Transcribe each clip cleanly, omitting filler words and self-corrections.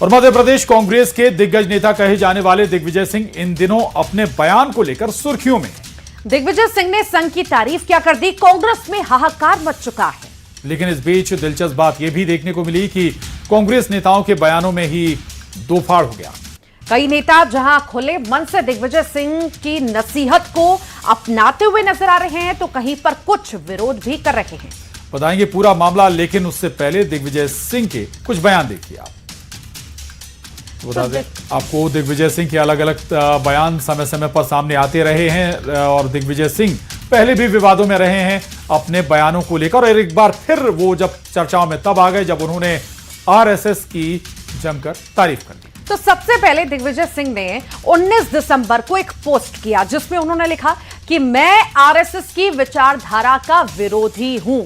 और मध्य प्रदेश कांग्रेस के दिग्गज नेता कहे जाने वाले दिग्विजय सिंह इन दिनों अपने बयान को लेकर सुर्खियों में हैं। दिग्विजय सिंह ने संघ की तारीफ क्या कर दी, कांग्रेस में हाहाकार मच चुका है। लेकिन इस बीच दिलचस्प बात यह भी देखने को मिली कि कांग्रेस नेताओं के बयानों में ही दो फाड़ हो गया। कई नेता जहां खुले मन से दिग्विजय सिंह की नसीहत को अपनाते हुए नजर आ रहे हैं, तो कहीं पर कुछ विरोध भी कर रहे हैं। बताएंगे पूरा मामला, लेकिन उससे पहले दिग्विजय सिंह के कुछ बयान देखिए आप। बता दें आपको, दिग्विजय सिंह के अलग अलग बयान समय समय पर सामने आते रहे हैं और दिग्विजय सिंह पहले भी विवादों में रहे हैं अपने बयानों को लेकर। और एक बार फिर वो जब चर्चाओं में तब आ गए जब उन्होंने आरएसएस की जमकर तारीफ कर दी। तो सबसे पहले दिग्विजय सिंह ने 19 दिसंबर को एक पोस्ट किया जिसमें उन्होंने लिखा कि मैं आरएसएस की विचारधारा का विरोधी हूं।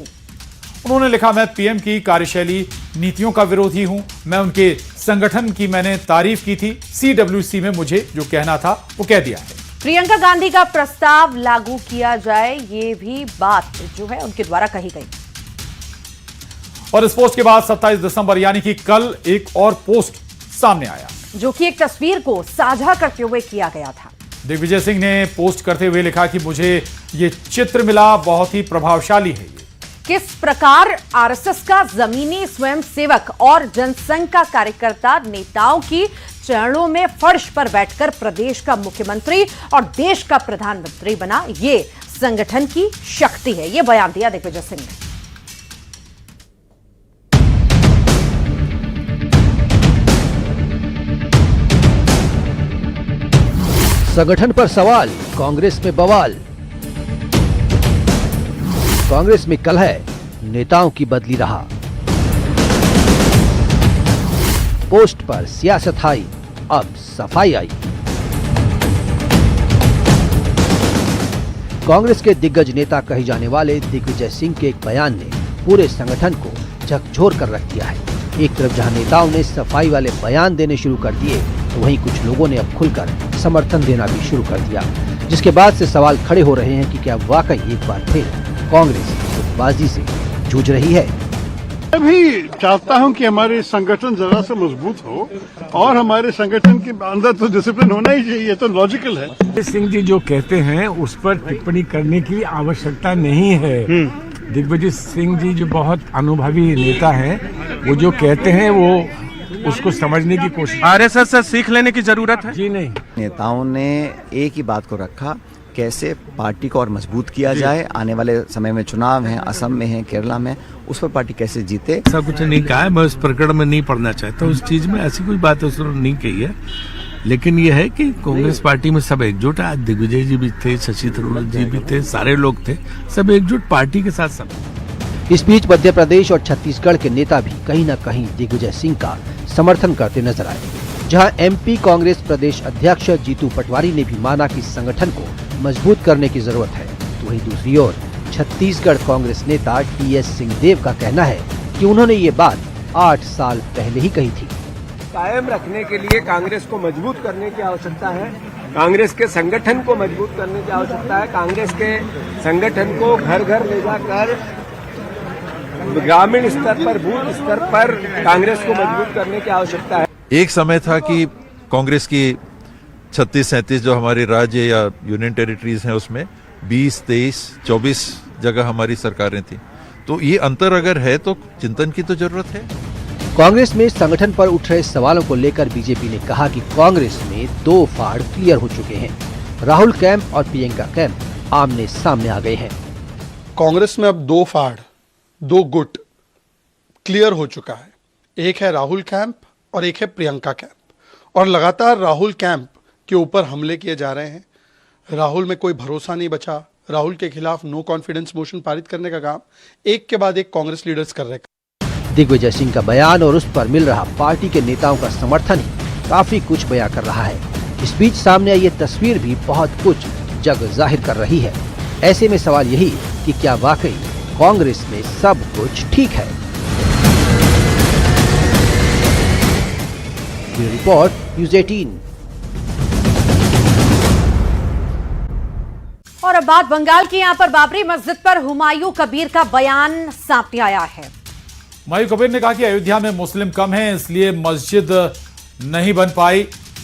उन्होंने लिखा, मैं पीएम की कार्यशैली नीतियों का विरोधी हूं। मैं उनके संगठन की मैंने तारीफ की थी। सीडब्ल्यूसी में मुझे जो कहना था वो कह दिया है। प्रियंका गांधी का प्रस्ताव लागू किया जाए, ये भी बात जो है उनके द्वारा कही गई। और इस पोस्ट के बाद 27 दिसंबर यानी कि कल एक और पोस्ट सामने आया, जो कि एक तस्वीर को साझा करते हुए किया गया था। दिग्विजय सिंह ने पोस्ट करते हुए लिखा कि मुझे ये चित्र मिला, बहुत ही प्रभावशाली है। किस प्रकार आरएसएस का जमीनी स्वयंसेवक और जनसंघ का कार्यकर्ता नेताओं की चरणों में फर्श पर बैठकर प्रदेश का मुख्यमंत्री और देश का प्रधानमंत्री बना, ये संगठन की शक्ति है। ये बयान दिया दिग्विजय सिंह ने। संगठन पर सवाल, कांग्रेस में बवाल। कांग्रेस में कलह, नेताओं की बदली रहा। पोस्ट पर सियासत आई, अब सफाई आई। कांग्रेस के दिग्गज नेता कहे जाने वाले दिग्विजय सिंह के एक बयान ने पूरे संगठन को झकझोर कर रख दिया है। एक तरफ जहां नेताओं ने सफाई वाले बयान देने शुरू कर दिए, तो वहीं कुछ लोगों ने अब खुलकर समर्थन देना भी शुरू कर दिया, जिसके बाद से सवाल खड़े हो रहे हैं कि क्या वाकई एक बार फिर कांग्रेस गुटबाजी से जूझ रही है। मैं भी चाहता हूं कि हमारे संगठन जरा सा मजबूत हो और हमारे संगठन के अंदर तो डिसिप्लिन होना ही चाहिए, तो लॉजिकल है। सिंह जी जो कहते हैं उस पर टिप्पणी करने की आवश्यकता नहीं है। दिग्विजय सिंह जी जो बहुत अनुभवी नेता हैं, वो जो कहते हैं वो उसको समझने की कोशिश। आरएसएस से सीख लेने की जरूरत है। जी नहीं, नेताओं ने एक ही बात को रखा, कैसे पार्टी को और मजबूत किया जाए। आने वाले समय में चुनाव है, असम में है, केरला में, उस पर पार्टी कैसे जीते। ऐसा कुछ नहीं कहा है, मैं उस प्रकरण में नहीं पढ़ना चाहता। उस चीज में ऐसी कोई बात उसने नहीं कही है, लेकिन यह है कि कांग्रेस पार्टी में सब एकजुट है। आज दिग्विजय जी भी थे, शशि थरूर जी भी थे, सारे लोग थे, सब एकजुट पार्टी के साथ सब। इस बीच मध्य प्रदेश और छत्तीसगढ़ के नेता भी कहीं न कहीं दिग्विजय सिंह का समर्थन करते नजर आए। जहां एमपी कांग्रेस प्रदेश अध्यक्ष जीतू पटवारी ने भी माना कि संगठन को मजबूत करने की जरूरत है, तो वहीं दूसरी ओर छत्तीसगढ़ कांग्रेस नेता टीएस सिंहदेव का कहना है कि उन्होंने ये बात 8 साल पहले ही कही थी। कायम रखने के लिए कांग्रेस को मजबूत करने की आवश्यकता है, कांग्रेस के संगठन को मजबूत करने की आवश्यकता है, कांग्रेस के संगठन को घर घर ले जाकर ग्रामीण स्तर पर, बूथ स्तर पर कांग्रेस को मजबूत करने की आवश्यकता है। एक समय था कि कांग्रेस की 36-37 जो हमारे राज्य या यूनियन टेरिटरीज हैं उसमें 20, 23, 24 जगह हमारी सरकारें थी। तो ये अंतर अगर है तो चिंतन की तो जरूरत है। कांग्रेस में संगठन पर उठ रहे सवालों को लेकर बीजेपी ने कहा कि कांग्रेस में 2 फाड़ क्लियर हो चुके हैं। राहुल कैंप और प्रियंका कैंप आमने सामने आ गए हैं। कांग्रेस में अब 2 फाड़, 2 गुट क्लियर हो चुका है। एक है राहुल कैंप और एक है प्रियंका कैंप। और लगातार राहुल कैंप के ऊपर हमले किए जा रहे हैं। राहुल में कोई भरोसा नहीं बचा। राहुल के खिलाफ नो कॉन्फिडेंस मोशन पारित करने का काम एक के बाद एक कांग्रेस लीडर्स कर रहे हैं। दिग्विजय सिंह का बयान और उस पर मिल रहा पार्टी के नेताओं का समर्थन ही काफी कुछ बयां कर रहा है। इस बीच सामने आई ये तस्वीर भी बहुत कुछ जग जाहिर कर रही है। ऐसे में सवाल यही कि क्या वाकई कांग्रेस में सब कुछ ठीक है। Report news 18। और अब बात बंगाल की, यहां पर बाबरी मस्जिद पर हुमायूं कबीर का बयान सामने आया है। हुमायूं कबीर ने कहा कि अयोध्या में मुस्लिम कम हैं, इसलिए मस्जिद नहीं बन पाई।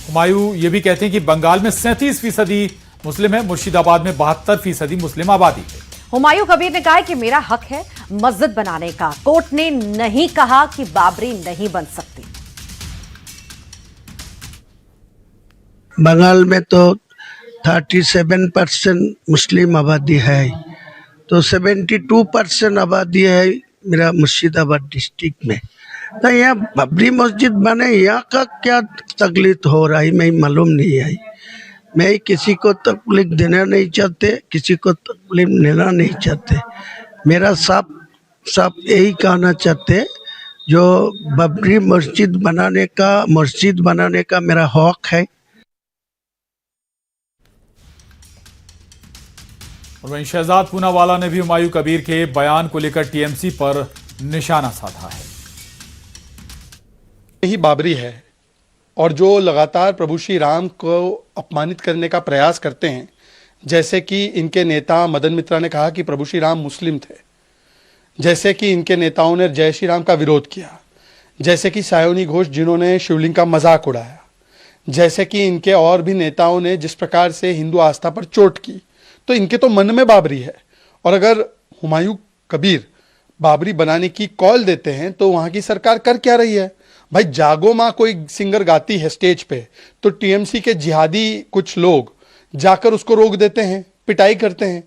हुमायूं ये भी कहते हैं कि बंगाल में 37% मुस्लिम है, मुर्शिदाबाद में 72% मुस्लिम आबादी है। हुमायूं कबीर ने कहा कि मेरा हक है मस्जिद बनाने का। कोर्ट ने नहीं कहा कि बाबरी नहीं बन सकती। बंगाल में तो 37% मुस्लिम आबादी है, तो 72% आबादी है मेरा मुर्शिदाबाद डिस्ट्रिक्ट में। तो यहाँ बाबरी मस्जिद बने, यहाँ का क्या तकलीफ हो रहा है मैं मालूम नहीं है। मैं किसी को तकलीफ देना नहीं चाहते, किसी को तकलीफ लेना नहीं चाहते। मेरा साफ यही कहना चाहते, जो बाबरी मस्जिद बनाने का मेरा हक है। और वहीं शहजाद पूनावाला ने भी हुमायूं कबीर के बयान को लेकर टीएमसी पर निशाना साधा है। यही बाबरी है, और जो लगातार प्रभु श्री राम को अपमानित करने का प्रयास करते हैं, जैसे कि इनके नेता मदन मित्रा ने कहा कि प्रभु श्री राम मुस्लिम थे, जैसे कि इनके नेताओं ने जय श्री राम का विरोध किया, जैसे कि सायोनी घोष जिन्होंने शिवलिंग का मजाक उड़ाया, जैसे कि इनके और भी नेताओं ने जिस प्रकार से हिंदू आस्था पर चोट की, तो इनके तो मन में बाबरी है। और अगर हुमायूं कबीर बाबरी बनाने की कॉल देते हैं तो वहां की सरकार कर क्या रही है? भाई जागो माँ कोई सिंगर गाती है स्टेज पे, तो टीएमसी के जिहादी कुछ लोग जाकर उसको रोक देते हैं, पिटाई करते हैं।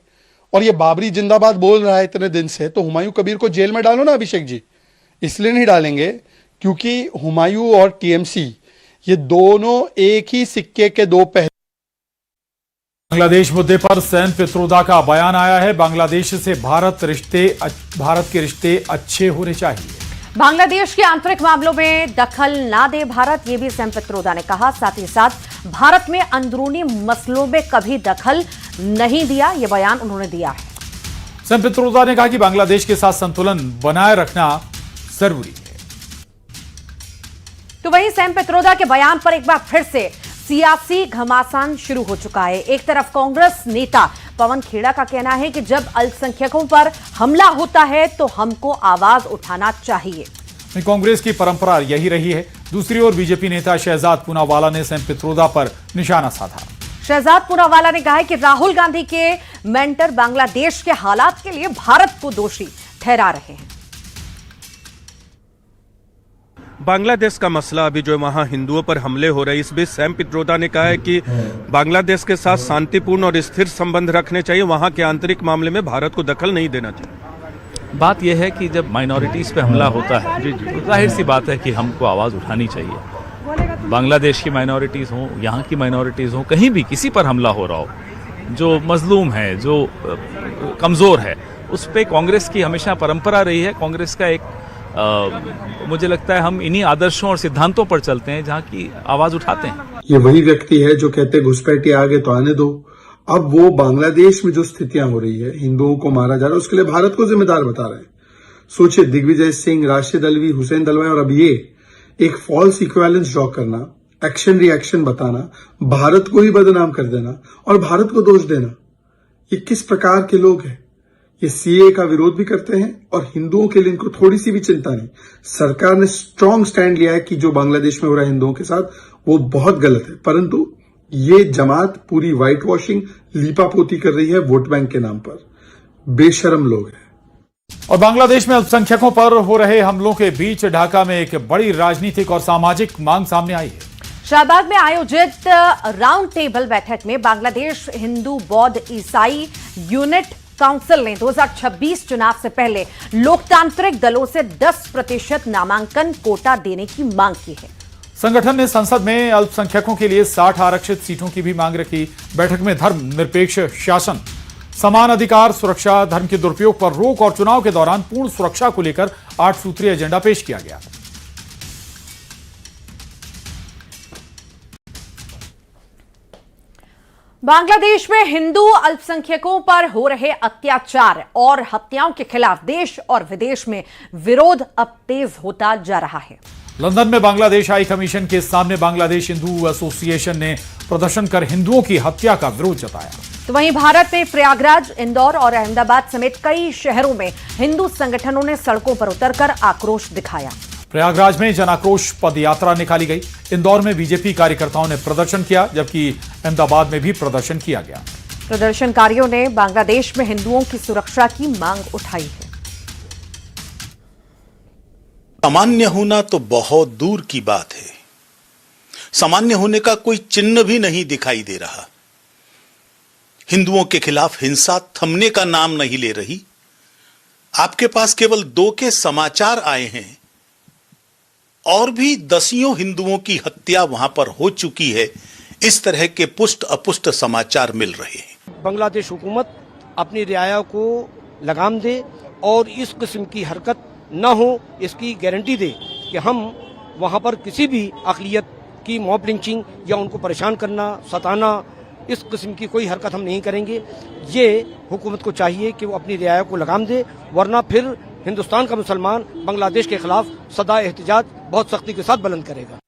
और ये बाबरी जिंदाबाद बोल रहा है इतने दिन से, तो हुमायूं कबीर को जेल में डालो ना अभिषेक जी। इसलिए नहीं डालेंगे क्योंकि हुमायूं और टीएमसी ये दोनों एक ही सिक्के के दो पहलू। बांग्लादेश मुद्दे पर सैम पित्रोदा का बयान आया है। बांग्लादेश से भारत के रिश्ते अच्छे होने चाहिए। बांग्लादेश के आंतरिक मामलों में दखल ना दे भारत, ये भी सैम पित्रोदा ने कहा। साथ ही साथ भारत में अंदरूनी मसलों में कभी दखल नहीं दिया, ये बयान उन्होंने दिया है। सैम पित्रोदा ने कहा कि बांग्लादेश के साथ संतुलन बनाए रखना जरूरी है। तो वहीं सैम पित्रोदा के बयान पर एक बार फिर से सियासी घमासान शुरू हो चुका है। एक तरफ कांग्रेस नेता पवन खेड़ा का कहना है कि जब अल्पसंख्यकों पर हमला होता है तो हमको आवाज उठाना चाहिए। कांग्रेस की परंपरा यही रही है। दूसरी ओर बीजेपी नेता शहजाद पूनावाला ने सैम पित्रोदा पर निशाना साधा। शहजाद पूनावाला ने कहा है कि राहुल गांधी के मेंटर बांग्लादेश के हालात के लिए भारत को दोषी ठहरा रहे हैं। बांग्लादेश का मसला अभी जो वहाँ हिंदुओं पर हमले हो रहे हैं, इस बीच सैम पित्रोदा ने कहा है कि बांग्लादेश के साथ शांतिपूर्ण और स्थिर संबंध रखने चाहिए, वहाँ के आंतरिक मामले में भारत को दखल नहीं देना चाहिए। बात यह है कि जब माइनॉरिटीज़ पे हमला होता है तो जाहिर सी बात है कि हमको आवाज़ उठानी चाहिए। बांग्लादेश की माइनॉरिटीज़ हों, यहाँ की माइनॉरिटीज़ हों, कहीं भी किसी पर हमला हो रहा हो, जो मजलूम है, जो कमज़ोर है, उस पर कांग्रेस की हमेशा परंपरा रही है। कांग्रेस का एक मुझे लगता है हम इन्हीं आदर्शों और सिद्धांतों पर चलते हैं जहाँ की आवाज उठाते हैं। ये वही व्यक्ति है जो कहते घुसपैठिए आगे तो आने दो। अब वो बांग्लादेश में जो स्थितियां हो रही है, हिंदुओं को मारा जा रहा है, उसके लिए भारत को जिम्मेदार बता रहे हैं। सोचिए, दिग्विजय सिंह, राशिद अल्वी, हुसैन दलवाई और अब ये एक फॉल्स इक्विवेलेंस ड्रॉ करना, एक्शन रिएक्शन बताना, भारत को ही बदनाम कर देना और भारत को दोष देना, ये किस प्रकार के लोग हैं? ये सीए का विरोध भी करते हैं और हिंदुओं के लिए इनको थोड़ी सी भी चिंता नहीं। सरकार ने स्ट्रांग स्टैंड लिया है कि जो बांग्लादेश में हो रहा है हिंदुओं के साथ वो बहुत गलत है, परंतु ये जमात पूरी व्हाइट वॉशिंग, लीपापोती कर रही है वोट बैंक के नाम पर। बेशरम लोग हैं। और बांग्लादेश में अल्पसंख्यकों पर हो रहे हमलों के बीच ढाका में एक बड़ी राजनीतिक और सामाजिक मांग सामने आई है। शाहबाग में आयोजित राउंड टेबल बैठक में बांग्लादेश हिंदू बौद्ध ईसाई यूनिट काउंसिल ने 2026 चुनाव से पहले लोकतांत्रिक दलों से 10% नामांकन कोटा देने की मांग की है। संगठन ने संसद में अल्पसंख्यकों के लिए 60 आरक्षित सीटों की भी मांग रखी। बैठक में धर्म निरपेक्ष शासन, समान अधिकार, सुरक्षा, धर्म के दुरुपयोग पर रोक और चुनाव के दौरान पूर्ण सुरक्षा को लेकर 8 सूत्रीय एजेंडा पेश किया गया। बांग्लादेश में हिंदू अल्पसंख्यकों पर हो रहे अत्याचार और हत्याओं के खिलाफ देश और विदेश में विरोध अब तेज होता जा रहा है। लंदन में बांग्लादेश हाई कमीशन के सामने बांग्लादेश हिंदू एसोसिएशन ने प्रदर्शन कर हिंदुओं की हत्या का विरोध जताया। तो वहीं भारत में प्रयागराज, इंदौर और अहमदाबाद समेत कई शहरों में हिंदू संगठनों ने सड़कों पर उतरकर आक्रोश दिखाया। प्रयागराज में जन आक्रोश पद यात्रा निकाली गई। इंदौर में बीजेपी कार्यकर्ताओं ने प्रदर्शन किया, जबकि अहमदाबाद में भी प्रदर्शन किया गया। प्रदर्शनकारियों ने बांग्लादेश में हिंदुओं की सुरक्षा की मांग उठाई है। सामान्य होना तो बहुत दूर की बात है, सामान्य होने का कोई चिन्ह भी नहीं दिखाई दे रहा। हिंदुओं के खिलाफ हिंसा थमने का नाम नहीं ले रही। आपके पास केवल 2 के समाचार आए हैं और भी दसियों हिंदुओं की हत्या वहां पर हो चुकी है। इस तरह के पुष्ट अपुष्ट समाचार मिल रहे हैं। बांग्लादेश हुकूमत अपनी रियाया को लगाम दे और इस किस्म की हरकत न हो, इसकी गारंटी दे कि हम वहां पर किसी भी अक़लियत की मॉब लिंचिंग या उनको परेशान करना, सताना, इस किस्म की कोई हरकत हम नहीं करेंगे। ये हुकूमत को चाहिए कि वो अपनी रियाया को लगाम दे, वरना फिर हिंदुस्तान का मुसलमान बांग्लादेश के खिलाफ सदा एहतिजाज बहुत सख्ती के साथ बुलंद करेगा।